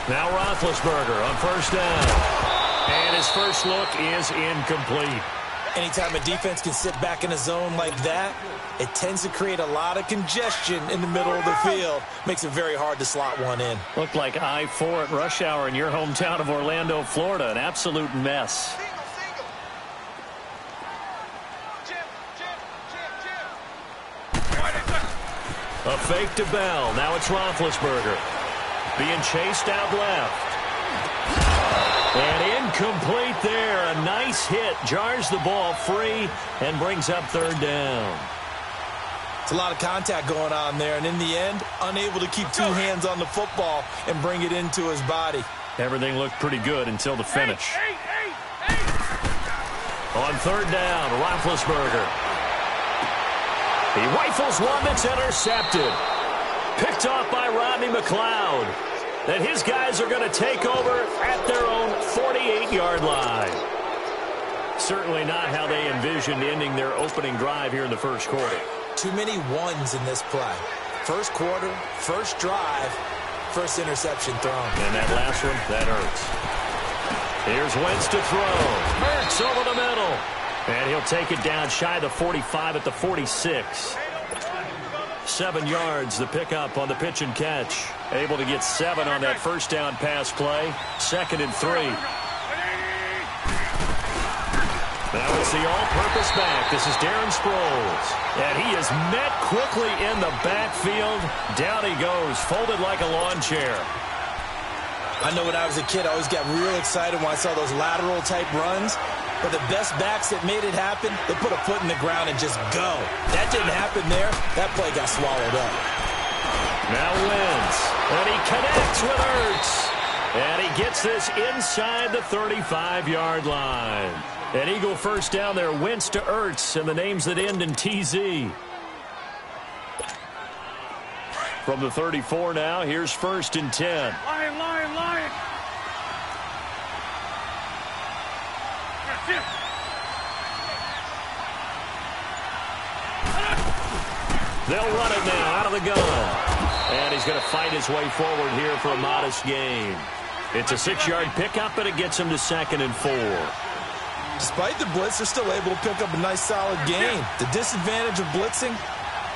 Now Roethlisberger on first down. And his first look is incomplete. Anytime a defense can sit back in a zone like that, it tends to create a lot of congestion in the middle of the field. Makes it very hard to slot one in. Looked like I-4 at rush hour in your hometown of Orlando, Florida. An absolute mess. A fake to Bell. Now it's Roethlisberger. Being chased out left. And incomplete there. A nice hit. Jars the ball free and brings up third down. It's a lot of contact going on there. And in the end, unable to keep two hands on the football and bring it into his body. Everything looked pretty good until the finish. On third down, Roethlisberger. He rifles one that's intercepted. Picked off by Rodney McLeod. And his guys are going to take over at their own 48-yard line. Certainly not how they envisioned ending their opening drive here in the first quarter. Too many ones in this play. First quarter, first drive, first interception thrown. And that last one, that hurts. Here's Wentz to throw. Hurts over the middle. And he'll take it down shy of the 45 at the 46. 7 yards, the pickup on the pitch and catch. Able to get 7 on that first down pass play. 2nd and 3. Now it's the all-purpose back. This is Darren Sproles. And he is met quickly in the backfield. Down he goes, folded like a lawn chair. I know when I was a kid, I always got real excited when I saw those lateral-type runs. But the best backs that made it happen, they put a foot in the ground and just go. That didn't happen there. That play got swallowed up. Now Wentz. And he connects with Ertz. And he gets this inside the 35-yard line. An Eagle first down there. Wentz to Ertz. And the names that end in TZ. From the 34 now, here's 1st and 10. Lion, lion, lion. They'll run it now out of the gun. And he's going to fight his way forward here for a modest gain. It's a 6-yard pickup, and it gets him to 2nd and 4. Despite the blitz, they're still able to pick up a nice solid gain. The disadvantage of blitzing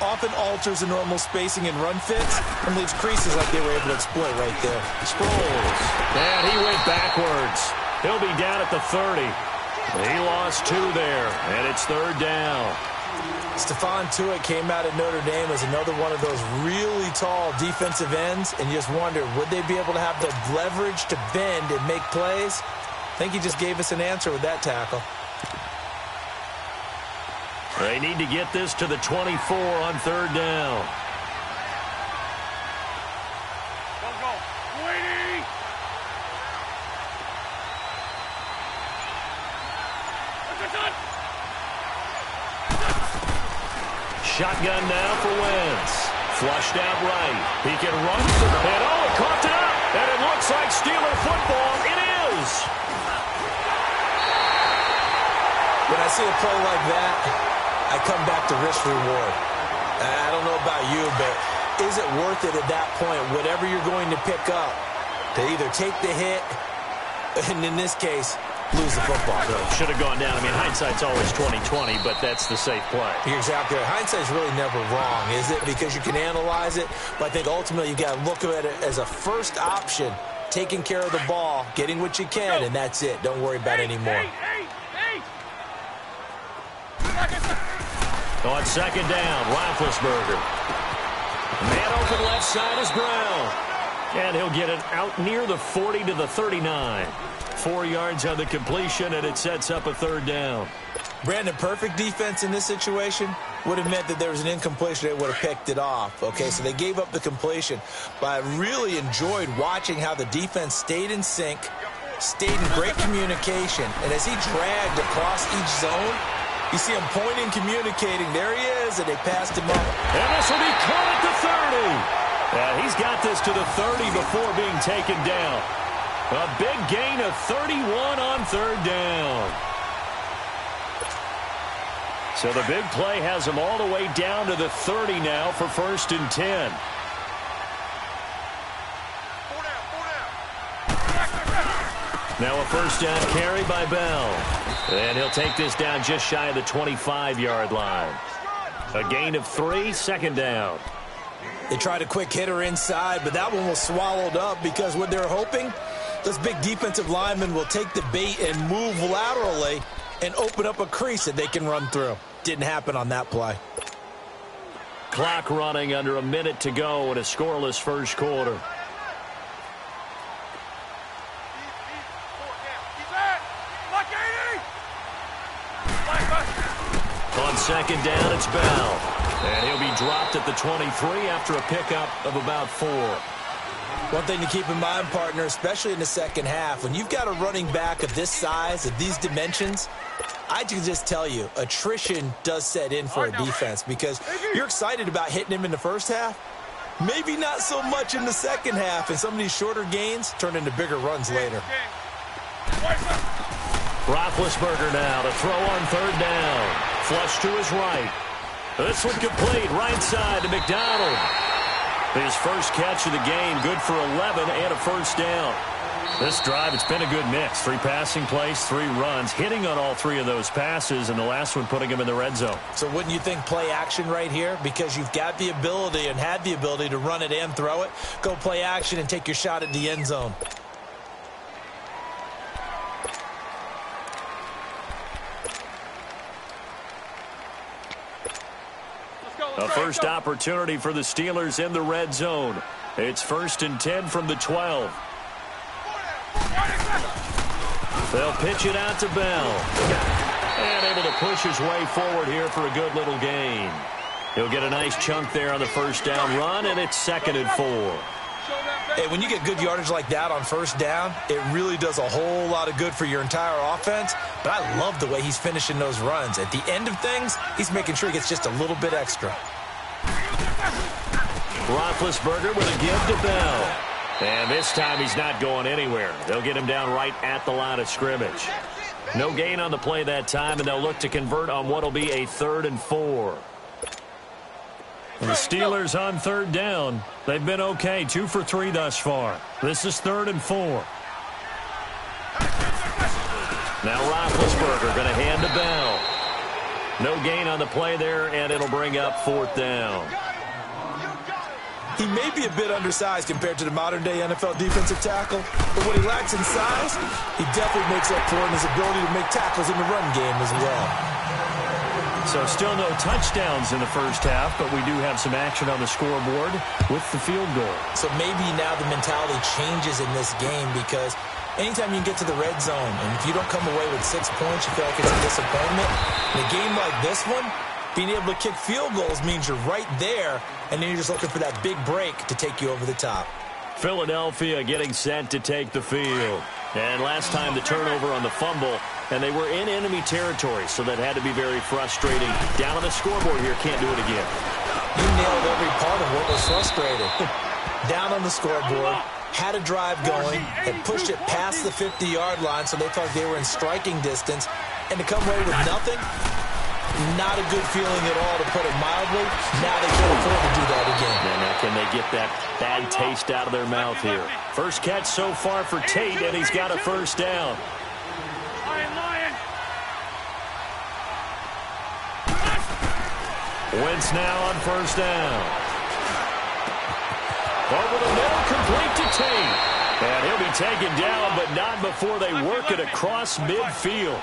often alters the normal spacing and run fits and leaves creases like they were able to exploit right there. Sproles. And he went backwards. He'll be down at the 30. He lost 2 there, and it's 3rd down. Stephon Tuitt came out of Notre Dame as another one of those really tall defensive ends, and you just wonder, would they be able to have the leverage to bend and make plays? I think he just gave us an answer with that tackle. They need to get this to the 24 on 3rd down. Go. Waiting. Shotgun now for Wentz. Flushed out right. He can run through. And it caught it up. And it looks like Steeler football. It is. When I see a play like that, I come back to risk reward. I don't know about you, but is it worth it at that point, whatever you're going to pick up, to either take the hit, and in this case, lose the football? Should have gone down. I mean, hindsight's always 20/20, but that's the safe play. You're exactly right. Hindsight's really never wrong, is it? Because you can analyze it, but I think ultimately you got to look at it as a first option, taking care of the ball, getting what you can, and that's it. Don't worry about any more. On 2nd down, Roethlisberger. Man open left side is Brown. And he'll get it out near the 40 to the 39. 4 yards on the completion, and it sets up a 3rd down. Brandon, perfect defense in this situation would have meant that there was an incompletion. They would have picked it off. Okay, so they gave up the completion. But I really enjoyed watching how the defense stayed in sync, stayed in great communication. And as he dragged across each zone, you see him pointing, communicating. There he is, and they passed him up. And this will be caught at the 30. And he's got this to the 30 before being taken down. A big gain of 31 on 3rd down. So the big play has him all the way down to the 30 now for 1st and 10. Now a first down carry by Bell. And he'll take this down just shy of the 25-yard line. A gain of 3, second down. They tried a quick hitter inside, but that one was swallowed up because what they're hoping, those big defensive linemen will take the bait and move laterally and open up a crease that they can run through. Didn't happen on that play. Clock running under a minute to go in a scoreless first quarter. On second down, it's Bell. And he'll be dropped at the 23 after a pickup of about 4. One thing to keep in mind, partner, especially in the second half, when you've got a running back of this size, of these dimensions, I can just tell you, attrition does set in for a defense because you're excited about hitting him in the first half. Maybe not so much in the second half, and some of these shorter gains turn into bigger runs later. Roethlisberger now to throw on third down. Flush to his right. This one complete, right side to McDonald. His first catch of the game, good for 11 and a first down. This drive, it's been a good mix. 3 passing plays, 3 runs, hitting on all 3 of those passes, and the last one putting him in the red zone. So wouldn't you think play action right here? Because you've got the ability and had the ability to run it and throw it. Go play action and take your shot at the end zone. A first opportunity for the Steelers in the red zone. It's 1st and 10 from the 12. They'll pitch it out to Bell. And able to push his way forward here for a good little gain. He'll get a nice chunk there on the first down run, and it's 2nd and 4. Hey, when you get good yardage like that on first down, it really does a whole lot of good for your entire offense. But I love the way he's finishing those runs. At the end of things, he's making sure he gets just a little bit extra. Roethlisberger with a give to Bell. And this time he's not going anywhere. They'll get him down right at the line of scrimmage. No gain on the play that time, and they'll look to convert on what will be a 3rd and 4. And the Steelers on third down. They've been okay, 2 for 3 thus far. This is 3rd and 4. Now Roethlisberger going to hand to Bell. No gain on the play there, and it'll bring up 4th down. He may be a bit undersized compared to the modern-day NFL defensive tackle, but what he lacks in size, he definitely makes up for in his ability to make tackles in the run game as well. So still no touchdowns in the first half, but we do have some action on the scoreboard with the field goal. So maybe now the mentality changes in this game because anytime you can get to the red zone, and if you don't come away with 6 points, you feel like it's a disappointment. In a game like this one, being able to kick field goals means you're right there, and then you're just looking for that big break to take you over the top. Philadelphia getting set to take the field. And last time the turnover on the fumble, and they were in enemy territory, so that had to be very frustrating. Down on the scoreboard here, can't do it again. You nailed every part of what was frustrating. Down on the scoreboard, had a drive going, and pushed it past the 50-yard line, so they thought they were in striking distance, and to come away with nothing, not a good feeling at all, to put it mildly. Now they can't afford to do that again. And now can they get that bad taste out of their mouth here? First catch so far for Tate, and he's got a first down. Wentz now on first down. Over the middle, complete to Tate. And he'll be taken down, but not before they work it across midfield.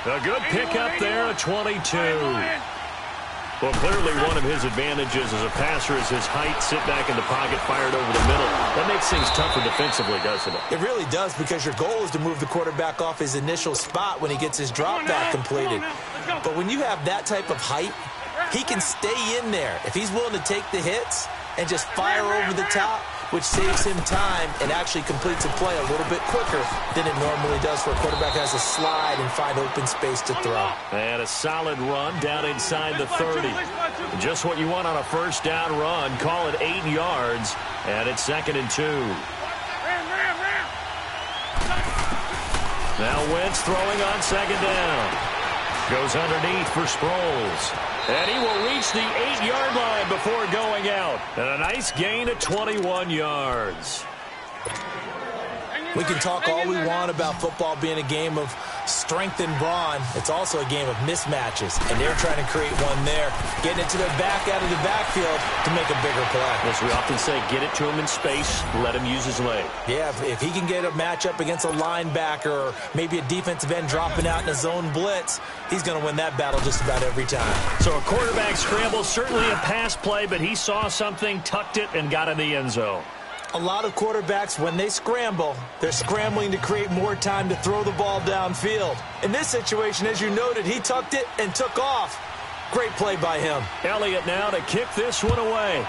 A good pickup there at 22. Well, clearly one of his advantages as a passer is his height. Sit back in the pocket, fired over the middle. That makes things tougher defensively, doesn't it? It really does, because your goal is to move the quarterback off his initial spot when he gets his drop back completed. But when you have that type of height, he can stay in there. If he's willing to take the hits and just fire over the top, which saves him time and actually completes a play a little bit quicker than it normally does, where a quarterback has to slide and find open space to throw. And a solid run down inside the 30. Just what you want on a first down run. Call it 8 yards, and it's 2nd and 2. Now Wentz throwing on second down. Goes underneath for Sproles. And he will reach the 8-yard line before going out. And a nice gain of 21 yards. We can talk all we want about football being a game of strength and brawn. It's also a game of mismatches, and they're trying to create one there, getting it to their back out of the backfield to make a bigger play. As we often say, get it to him in space, let him use his leg. Yeah, if he can get a matchup against a linebacker or maybe a defensive end dropping out in a zone blitz, he's going to win that battle just about every time. So a quarterback scramble, certainly a pass play, but he saw something, tucked it, and got in the end zone. A lot of quarterbacks, when they scramble, they're scrambling to create more time to throw the ball downfield. In this situation, as you noted, he tucked it and took off. Great play by him. Elliott now to kick this one away.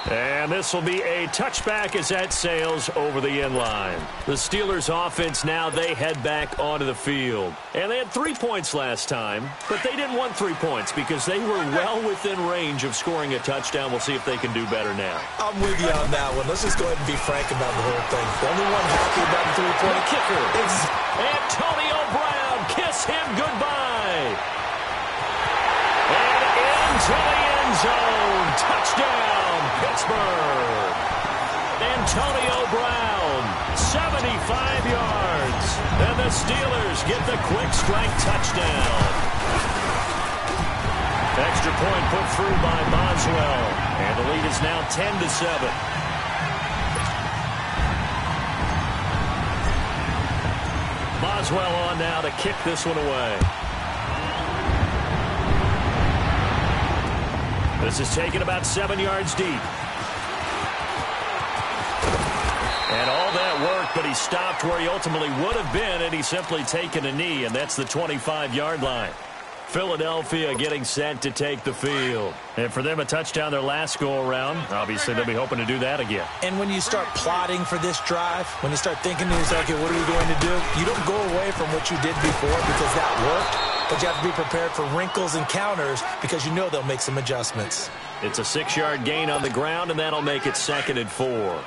And this will be a touchback as that sails over the end line. The Steelers offense now, they head back onto the field. And they had 3 points last time, but they didn't want 3 points because they were well within range of scoring a touchdown. We'll see if they can do better now. I'm with you on that one. Let's just go ahead and be frank about the whole thing. The only one happy about the three-point kicker is Antonio Brown. Kiss him goodbye. And into the end zone. Touchdown, Pittsburgh. Antonio Brown, 75 yards. And the Steelers get the quick strike touchdown. Extra point put through by Boswell. And the lead is now 10-7. Boswell on now to kick this one away. This is taken about 7 yards deep. And all that work, but he stopped where he ultimately would have been, and he's simply taken a knee, and that's the 25-yard line. Philadelphia getting set to take the field. And for them, a touchdown their last go-around. Obviously, they'll be hoping to do that again. And when you start plotting for this drive, when you start thinking to yourself, okay, what are we going to do? You don't go away from what you did before because that worked, but you have to be prepared for wrinkles and counters because you know they'll make some adjustments. It's a 6-yard gain on the ground, and that'll make it 2nd and 4.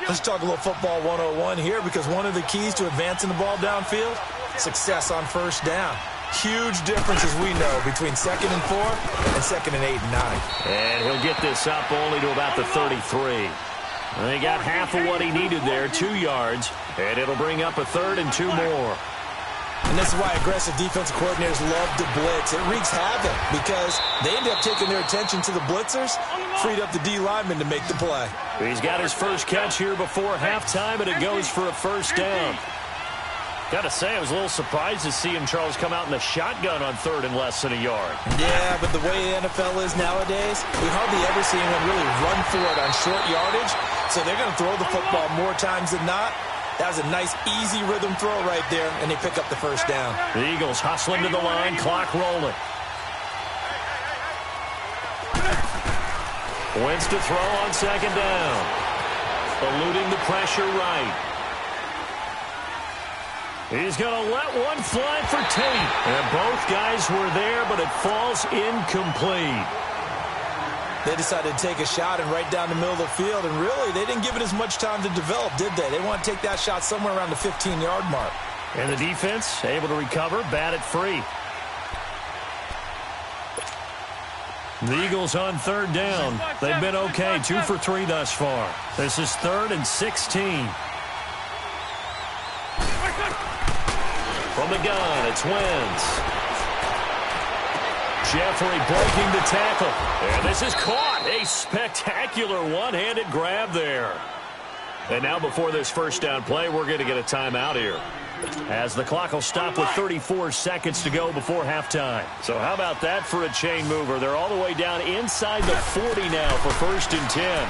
Let's talk a little football 101 here because one of the keys to advancing the ball downfield, success on first down. Huge difference, as we know, between 2nd and 4 and 2nd and 8 and 9. And he'll get this up only to about the 33. And he got half of what he needed there, 2 yards, and it'll bring up a 3rd and 2 more. And this is why aggressive defensive coordinators love to blitz. It wreaks havoc because they end up taking their attention to the blitzers, freed up the D lineman to make the play. He's got his first catch here before halftime, and it goes for a first down. Got to say, I was a little surprised to see him, Charles, come out in the shotgun on 3rd and less than a yard. Yeah, but the way the NFL is nowadays, we hardly ever see anyone really run for it on short yardage. So they're going to throw the football more times than not. That was a nice, easy rhythm throw right there, and they pick up the first down. The Eagles hustling to the line, clock rolling. Wentz to throw on 2nd down. Eluding the pressure right. He's going to let one fly for Tate. And both guys were there, but it falls incomplete. They decided to take a shot and right down the middle of the field, and really, they didn't give it as much time to develop, did they? They want to take that shot somewhere around the 15-yard mark. And the defense able to recover, bat it free. The Eagles on 3rd down. They've been okay, 2 for 3 thus far. This is 3rd and 16. From the gun, it's Wentz. Jeffrey breaking the tackle. And this is caught. A spectacular one-handed grab there. And now before this first down play, we're going to get a timeout here, as the clock will stop with 34 seconds to go before halftime. So how about that for a chain mover? They're all the way down inside the 40 now for 1st and 10.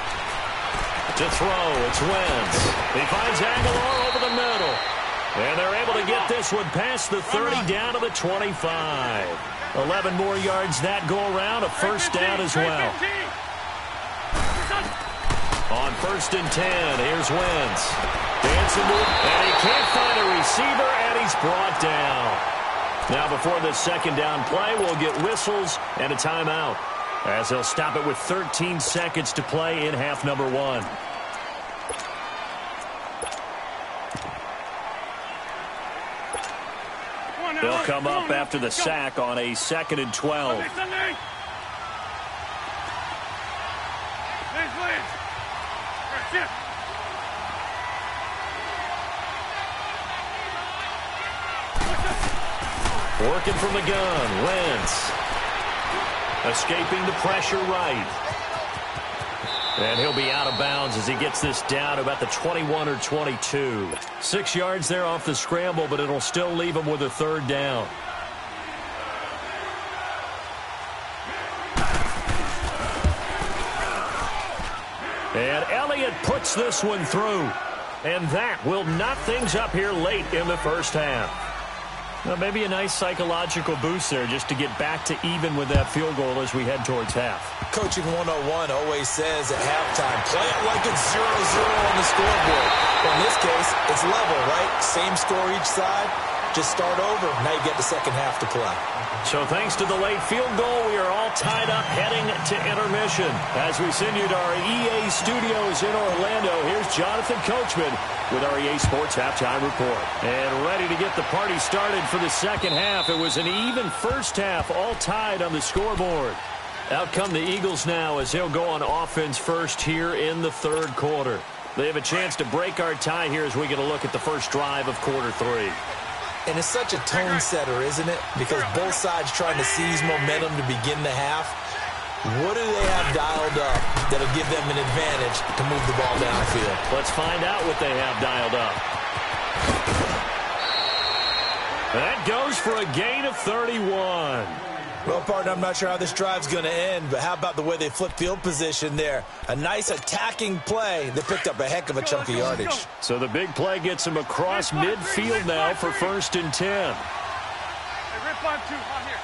To throw, it's Wentz. He finds Aguilar over the middle. And they're able to get this one past the 30 down to the 25. 11 more yards that go around, a first down as well. On 1st and 10, here's Wentz. Dancing to it, and he can't find a receiver, and he's brought down. Now before this 2nd down play, we'll get whistles and a timeout, as they'll stop it with 13 seconds to play in half number 1. They'll come up after the sack on a 2nd and 12. That's it. Working from the gun, Wentz. Escaping the pressure right. And he'll be out of bounds as he gets this down about the 21 or 22. 6 yards there off the scramble, but it'll still leave him with a third down. And Elliott puts this one through. And that will knot things up here late in the first half. Well, maybe a nice psychological boost there just to get back to even with that field goal as we head towards half. Coaching 101 always says at halftime, play it like it's 0-0 on the scoreboard. But in this case, it's level, right? Same score each side. Just start over. Now you get the second half to play. So thanks to the late field goal, we are all tied up heading to intermission. As we send you to our EA studios in Orlando, here's Jonathan Coachman with our EA Sports Halftime Report. And ready to get the party started for the second half. It was an even first half, all tied on the scoreboard. Out come the Eagles now as they'll go on offense first here in the third quarter. They have a chance to break our tie here as we get a look at the first drive of quarter 3. And it's such a tone setter, isn't it? Because both sides trying to seize momentum to begin the half. What do they have dialed up that'll give them an advantage to move the ball downfield? Let's find out what they have dialed up. That goes for a gain of 31. Well, partner, I'm not sure how this drive's going to end, but how about the way they flip field position there? A nice attacking play. They picked up a heck of a chunk of yardage. So the big play gets them across midfield now for 1st and 10. Hey, rip on 2. On here.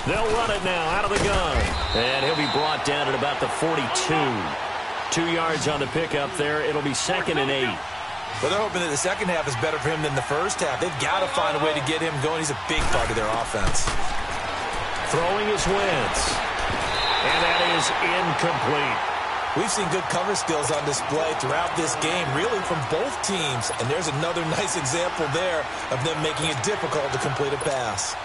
They'll run it now out of the gun. And he'll be brought down at about the 42. 2 yards on the pickup there. It'll be 2nd and 8. Well, they're hoping that the second half is better for him than the first half. They've got to find a way to get him going. He's a big part of their offense. Throwing is Wentz. And that is incomplete. We've seen good cover skills on display throughout this game, really from both teams. And there's another nice example there of them making it difficult to complete a pass.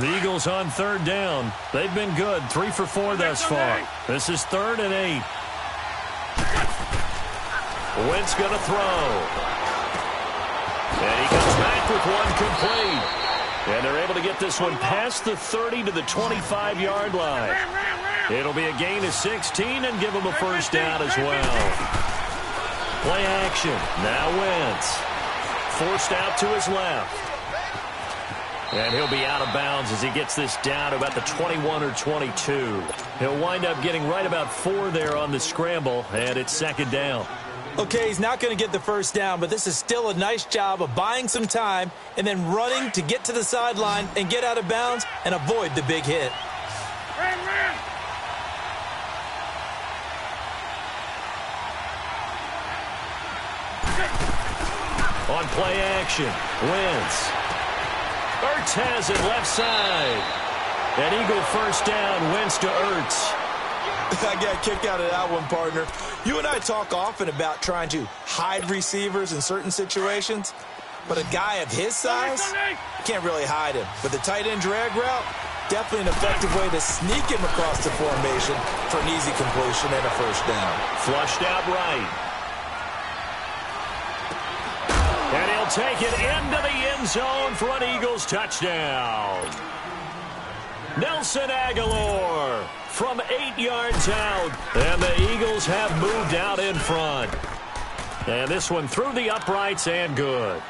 The Eagles on 3rd down. They've been good. 3 for 4 thus far. This is 3rd and 8. Wentz going to throw. And he comes back with one complete. And they're able to get this one past the 30 to the 25-yard line. It'll be a gain of 16 and give them a first down as well. Play action. Now Wentz. Forced out to his left. And he'll be out of bounds as he gets this down about the 21 or 22. He'll wind up getting right about 4 there on the scramble, and it's 2nd down. Okay, he's not going to get the first down, but this is still a nice job of buying some time and then running to get to the sideline and get out of bounds and avoid the big hit. Ran. On play action, Wentz. Ertz has it left side. An Eagle first down, Wentz to Ertz. I got kicked out of that one, partner. You and I talk often about trying to hide receivers in certain situations, but a guy of his size can't really hide him. But the tight end drag route, definitely an effective way to sneak him across the formation for an easy completion and a first down. Flushed out right. And he'll take it into the end zone for an Eagles touchdown. Nelson Aguilar from 8 yards out. And the Eagles have moved out in front. And this one through the uprights and good.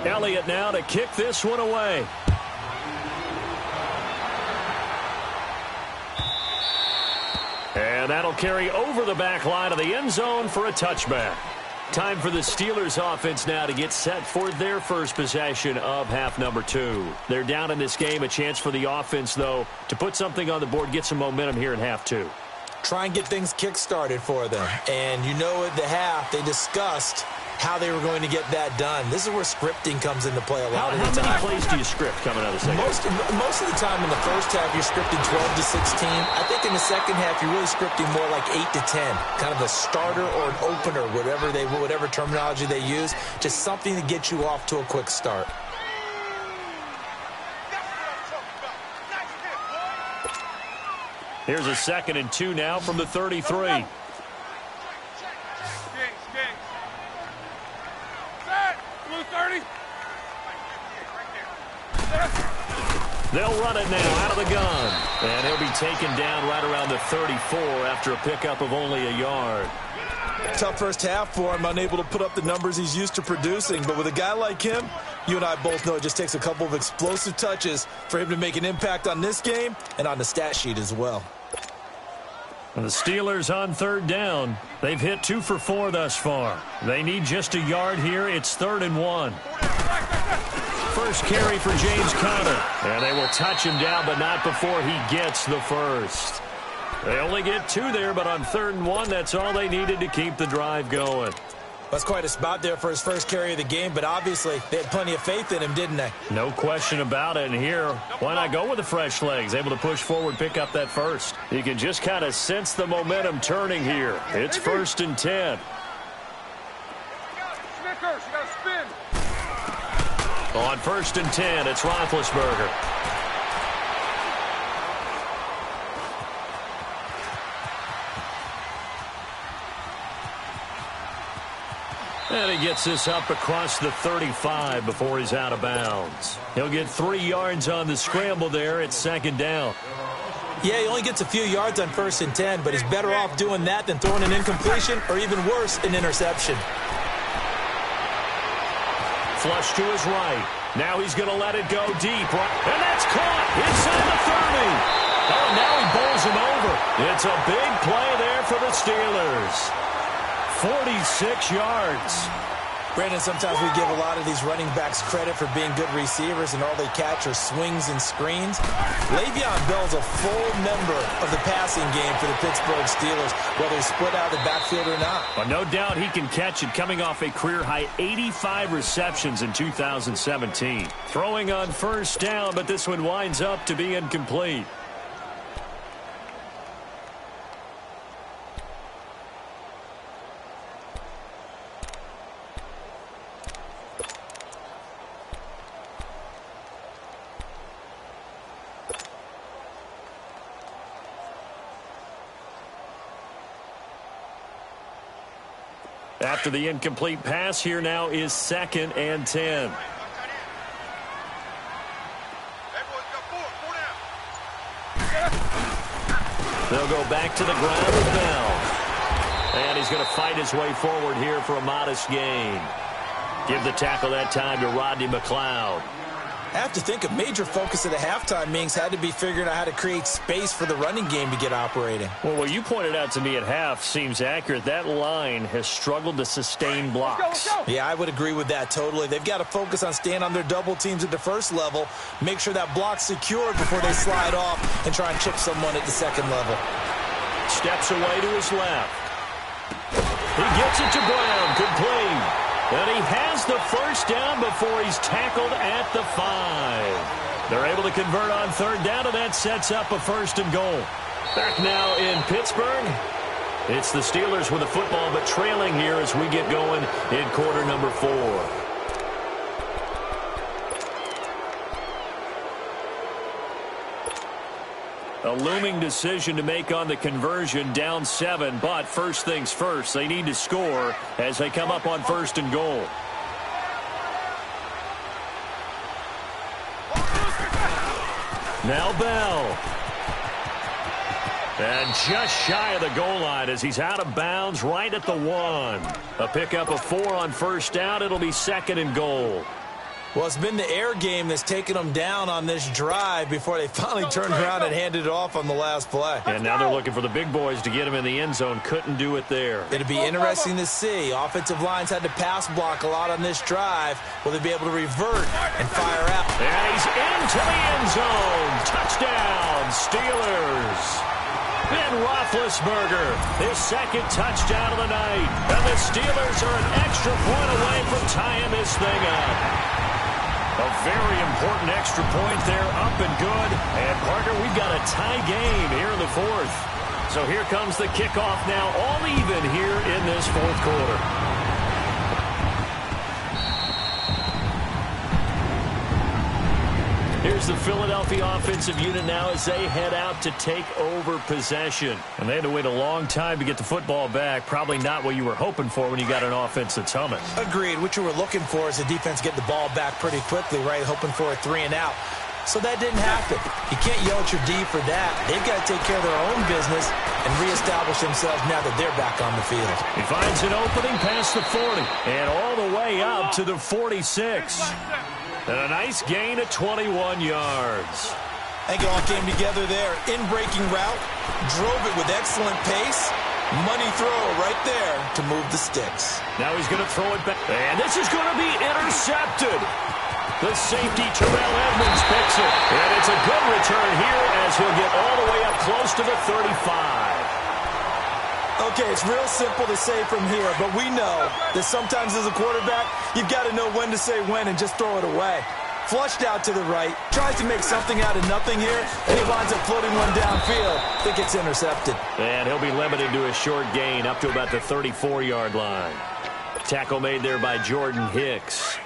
Elliott now to kick this one away. And that'll carry over the back line of the end zone for a touchback. Time for the Steelers offense now to get set for their first possession of half number 2. They're down in this game. A chance for the offense, though, to put something on the board, get some momentum here in half 2. Try and get things kick-started for them. And you know at the half they discussed how they were going to get that done. This is where scripting comes into play a lot of the time. How many plays do you script coming out of the second? Most of the time in the first half, you're scripting 12 to 16. I think in the second half, you're really scripting more like 8 to 10, kind of a starter or an opener, whatever terminology they use, just something to get you off to a quick start. Here's a 2nd and 2 now from the 33. They'll run it now out of the gun. And he'll be taken down right around the 34 after a pickup of only a yard. Tough first half for him, unable to put up the numbers he's used to producing. But with a guy like him, you and I both know it just takes a couple of explosive touches for him to make an impact on this game and on the stat sheet as well. And the Steelers on 3rd down. They've hit 2 for 4 thus far. They need just a yard here. It's 3rd and 1. First carry for James Conner. And they will touch him down, but not before he gets the first. They only get 2 there, but on 3rd and 1, that's all they needed to keep the drive going. That's quite a spot there for his first carry of the game, but obviously they had plenty of faith in him, didn't they? No question about it. And here, why not go with the fresh legs? Able to push forward, pick up that first. You can just kind of sense the momentum turning here. It's 1st and 10. Snickers, you gotta spin. On 1st and 10, it's Roethlisberger. And he gets this up across the 35 before he's out of bounds. He'll get 3 yards on the scramble there. It's 2nd down. Yeah, he only gets a few yards on 1st and 10, but he's better off doing that than throwing an incompletion or even worse, an interception. Flush to his right. Now he's going to let it go deep. And that's caught inside the 30. Oh, now he bowls him over. It's a big play there for the Steelers. 46 yards. Brandon, sometimes we give a lot of these running backs credit for being good receivers, and all they catch are swings and screens. Le'Veon Bell's a full member of the passing game for the Pittsburgh Steelers, whether he's split out of the backfield or not. Well, no doubt he can catch it, coming off a career-high 85 receptions in 2017. Throwing on 1st down, but this one winds up to be incomplete. After the incomplete pass, here now is 2nd and 10. They'll go back to the ground with Bell. And he's going to fight his way forward here for a modest gain. Give the tackle that time to Rodney McLeod. I have to think a major focus of the halftime meetings had to be figuring out how to create space for the running game to get operating. Well, what you pointed out to me at half seems accurate. That line has struggled to sustain blocks. Let's go. Yeah, I would agree with that totally. They've got to focus on staying on their double teams at the first level, make sure that block's secured before they slide off and try and chip someone at the second level. Steps away to his left. He gets it to Brown. Complete. And he has the first down before he's tackled at the 5. They're able to convert on 3rd down, and that sets up a 1st and goal. Back now in Pittsburgh. It's the Steelers with the football, but trailing here as we get going in quarter number 4. A looming decision to make on the conversion, down 7, but first things first, they need to score as they come up on 1st and goal. Now Bell. And just shy of the goal line as he's out of bounds right at the 1. A pickup of 4 on 1st down. It'll be 2nd and goal. Well, it's been the air game that's taken them down on this drive before they finally turned around and handed it off on the last play. And now they're looking for the big boys to get him in the end zone. Couldn't do it there. It'll be interesting to see. Offensive lines had to pass block a lot on this drive. Will they be able to revert and fire out? And he's into the end zone. Touchdown, Steelers. Ben Roethlisberger, his second touchdown of the night. And the Steelers are an extra point away from tying this thing up. A very important extra point there, up and good. And, Parker, we've got a tie game here in the fourth. So here comes the kickoff now, all even here in this fourth quarter. Here's the Philadelphia offensive unit now as they head out to take over possession. And they had to wait a long time to get the football back. Probably not what you were hoping for when you got an offense that's humming. Agreed. What you were looking for is the defense get the ball back pretty quickly, right? Hoping for a 3 and out. So that didn't happen. You can't yell at your D for that. They've got to take care of their own business and reestablish themselves now that they're back on the field. He finds an opening past the 40 and all the way out to the 46. And a nice gain of 21 yards. I think it all came together there. In-breaking route, drove it with excellent pace. Money throw right there to move the sticks. Now he's going to throw it back. And this is going to be intercepted. The safety, Terrell Edmonds, picks it. And it's a good return here as he'll get all the way up close to the 35. Okay, it's real simple to say from here, but we know that sometimes as a quarterback, you've got to know when to say when and just throw it away. Flushed out to the right, tries to make something out of nothing here, and he winds up floating one downfield. I think it's intercepted. And he'll be limited to a short gain up to about the 34-yard line. Tackle made there by Jordan Hicks.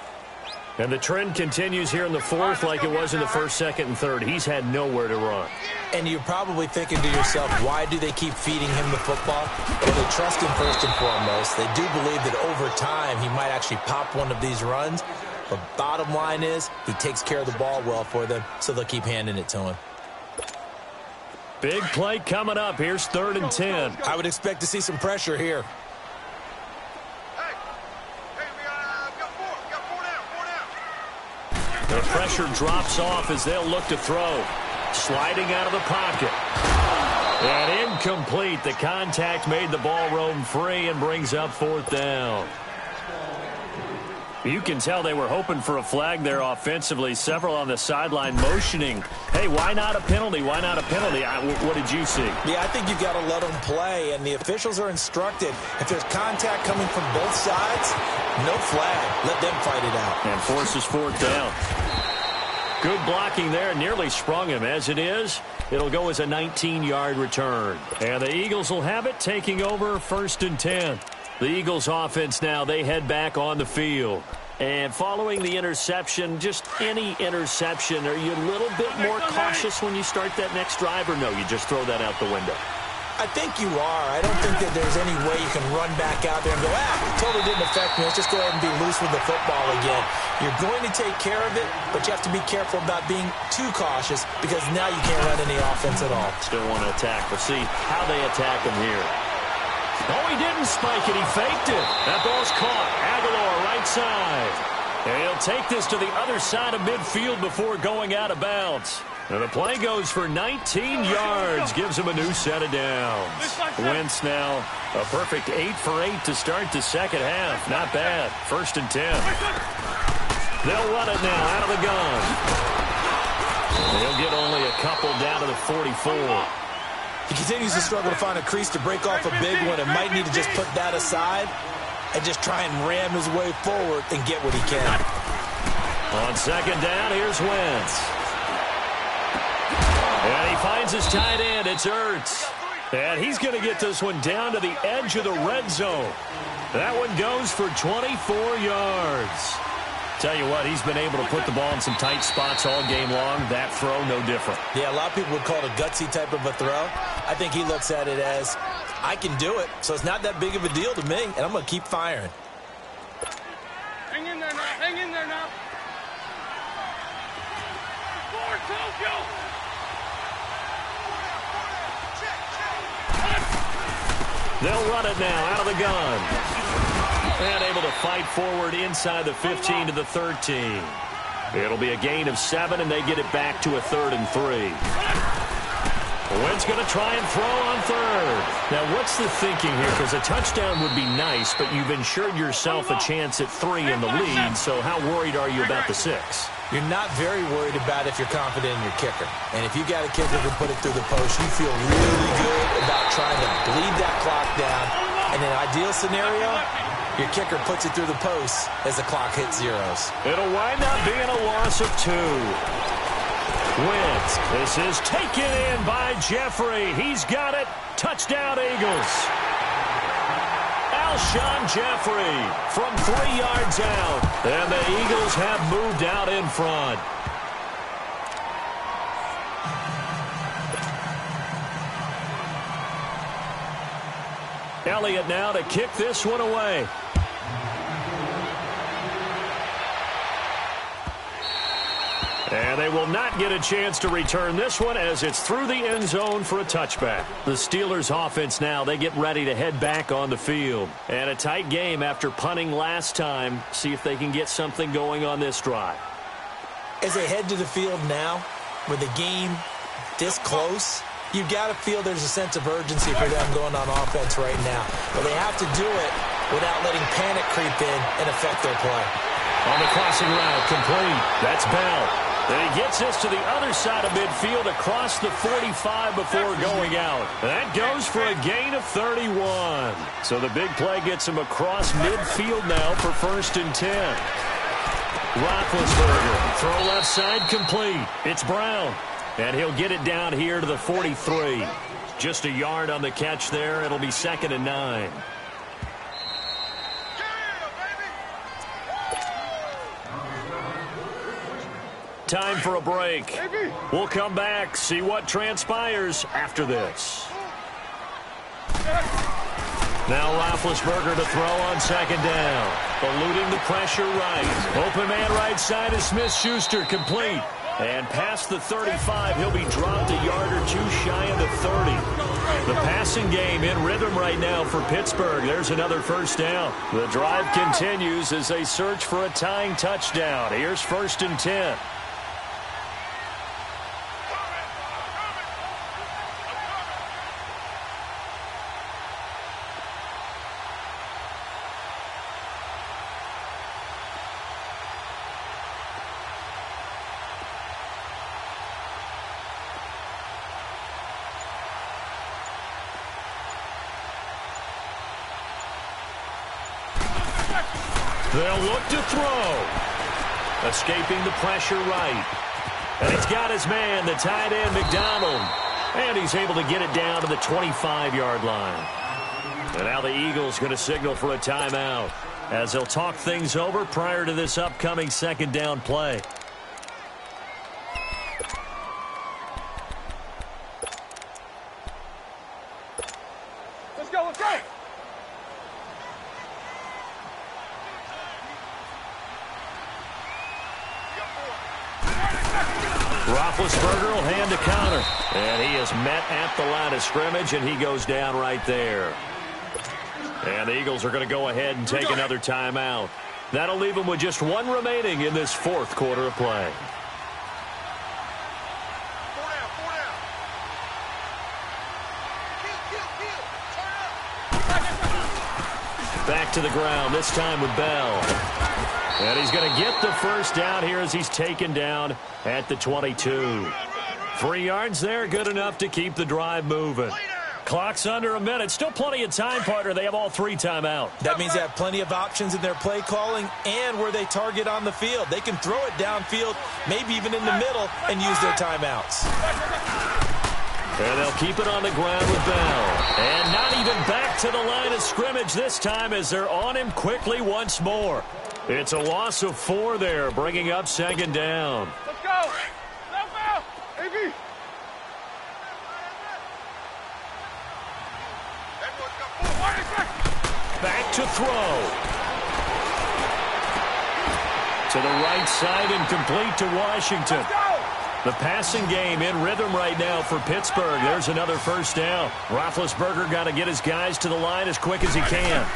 And the trend continues here in the fourth like it was in the first, second, and third. He's had nowhere to run. And you're probably thinking to yourself, why do they keep feeding him the football? Well, they trust him first and foremost. They do believe that over time he might actually pop one of these runs. But bottom line is he takes care of the ball well for them, so they'll keep handing it to him. Big play coming up. Here's 3rd and 10. I would expect to see some pressure here. The pressure drops off as they'll look to throw. Sliding out of the pocket. And incomplete. The contact made the ball roam free and brings up 4th down. You can tell they were hoping for a flag there offensively. Several on the sideline motioning. Hey, why not a penalty? Why not a penalty? What did you see? Yeah, I think you've got to let them play, and the officials are instructed. If there's contact coming from both sides, no flag. Let them fight it out. And forces 4th down. Good blocking there. Nearly sprung him. As it is, it'll go as a 19-yard return. And the Eagles will have it, taking over 1st and 10. The Eagles offense now, they head back on the field. And following the interception, just any interception, are you a little bit more cautious when you start that next drive, or no, you just throw that out the window? I think you are. I don't think that there's any way you can run back out there and go, totally didn't affect me. Let's just go ahead and be loose with the football again. You're going to take care of it, but you have to be careful about being too cautious because now you can't run any offense at all. Still want to attack. We'll see how they attack him here. Oh, he didn't spike it. He faked it. That ball's caught. Aguilar right side. And he'll take this to the other side of midfield before going out of bounds. And the play goes for 19 yards. Gives him a new set of downs. Wentz now a perfect 8 for 8 to start the second half. Not bad. 1st and 10. They'll run it now out of the gun. They'll get only a couple down to the 44. He continues to struggle to find a crease to break off a big one and might need to just put that aside and just try and ram his way forward and get what he can. On 2nd down, here's Wentz. And he finds his tight end. It's Ertz. And he's going to get this one down to the edge of the red zone. That one goes for 24 yards. Tell you what, he's been able to put the ball in some tight spots all game long. That throw, no different. Yeah, a lot of people would call it a gutsy type of a throw. I think he looks at it as, I can do it, so it's not that big of a deal to me, and I'm going to keep firing. Hang in there now. Hang in there now. Forward, Tokyo. They'll run it now out of the gun. And able to fight forward inside the 15 to the 13. It'll be a gain of 7, and they get it back to a 3rd and 3. Wynn's going to try and throw on third. Now, what's the thinking here? Because a touchdown would be nice, but you've ensured yourself a chance at 3 in the lead, so how worried are you about the 6? You're not very worried about if you're confident in your kicker. And if you got a kicker who can put it through the post, you feel really good about trying to bleed that clock down. In an ideal scenario, your kicker puts it through the post as the clock hits zeros. It'll wind up being a loss of 2. Wins. This is taken in by Jeffrey. He's got it. Touchdown, Eagles. Alshon Jeffrey from 3 yards out. And the Eagles have moved out in front. Elliott now to kick this one away. And they will not get a chance to return this one as it's through the end zone for a touchback. The Steelers offense now, they get ready to head back on the field. And a tight game after punting last time. See if they can get something going on this drive. As they head to the field now, with the game this close, you've got to feel there's a sense of urgency for them going on offense right now. But they have to do it without letting panic creep in and affect their play. On the crossing route, complete. That's Bell. And he gets this to the other side of midfield across the 45 before going out. That goes for a gain of 31. So the big play gets him across midfield now for 1st and 10. Roethlisberger, throw left side complete. It's Brown. And he'll get it down here to the 43. Just a yard on the catch there. It'll be 2nd and 9. Time for a break. We'll come back, see what transpires after this. Now Roethlisberger to throw on 2nd down. Eluding the pressure right. Open man right side is Smith-Schuster, complete. And past the 35, he'll be dropped a yard or 2 shy of the 30. The passing game in rhythm right now for Pittsburgh. There's another 1st down. The drive continues as they search for a tying touchdown. Here's 1st and 10. They'll look to throw. Escaping the pressure right. And he's got his man, the tight end, McDonald. And he's able to get it down to the 25-yard line. And now the Eagles going to signal for a timeout as they'll talk things over prior to this upcoming 2nd down play. Let's go, let's go. Roethlisberger will hand the counter. And he is met at the line of scrimmage, and he goes down right there. And the Eagles are going to go ahead and take another timeout. That'll leave them with just 1 remaining in this 4th quarter of play. Back to the ground, this time with Bell. And he's going to get the 1st down here as he's taken down at the 22. 3 yards there, good enough to keep the drive moving. Clock's under a minute. Still plenty of time, partner. They have all 3 timeout. That means they have plenty of options in their play calling and where they target on the field. They can throw it downfield, maybe even in the middle, and use their timeouts. And they'll keep it on the ground with Bell. And not even back to the line of scrimmage this time as they're on him quickly once more. It's a loss of 4 there, bringing up 2nd down. Let's go. Left out. AB. Back to throw. To the right side and complete to Washington. The passing game in rhythm right now for Pittsburgh. There's another 1st down. Roethlisberger got to get his guys to the line as quick as he can.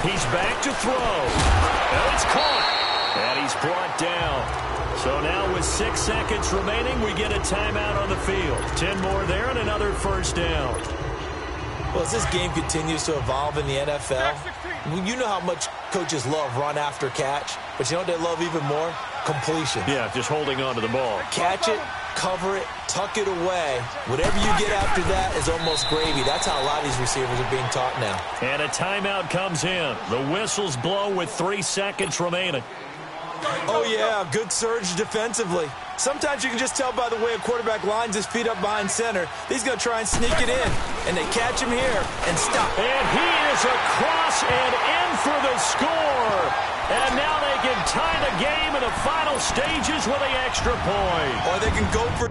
He's back to throw. And it's caught. And he's brought down. So now with 6 seconds remaining, we get a timeout on the field. 10 more there and another first down. Well, as this game continues to evolve in the NFL, you know how much coaches love run after catch, but you know what they love even more? Completion. Yeah, just holding on to the ball. Catch it, cover it, tuck it away. Whatever you get after that is almost gravy. That's how a lot of these receivers are being taught now. And a timeout comes in. The whistles blow with 3 seconds remaining. Oh, yeah, good surge defensively. Sometimes you can just tell by the way a quarterback lines his feet up behind center. He's going to try and sneak it in. And they catch him here and stop. And he is across and in for the score. And now they can tie the game in the final stages with an extra point. Or they can go for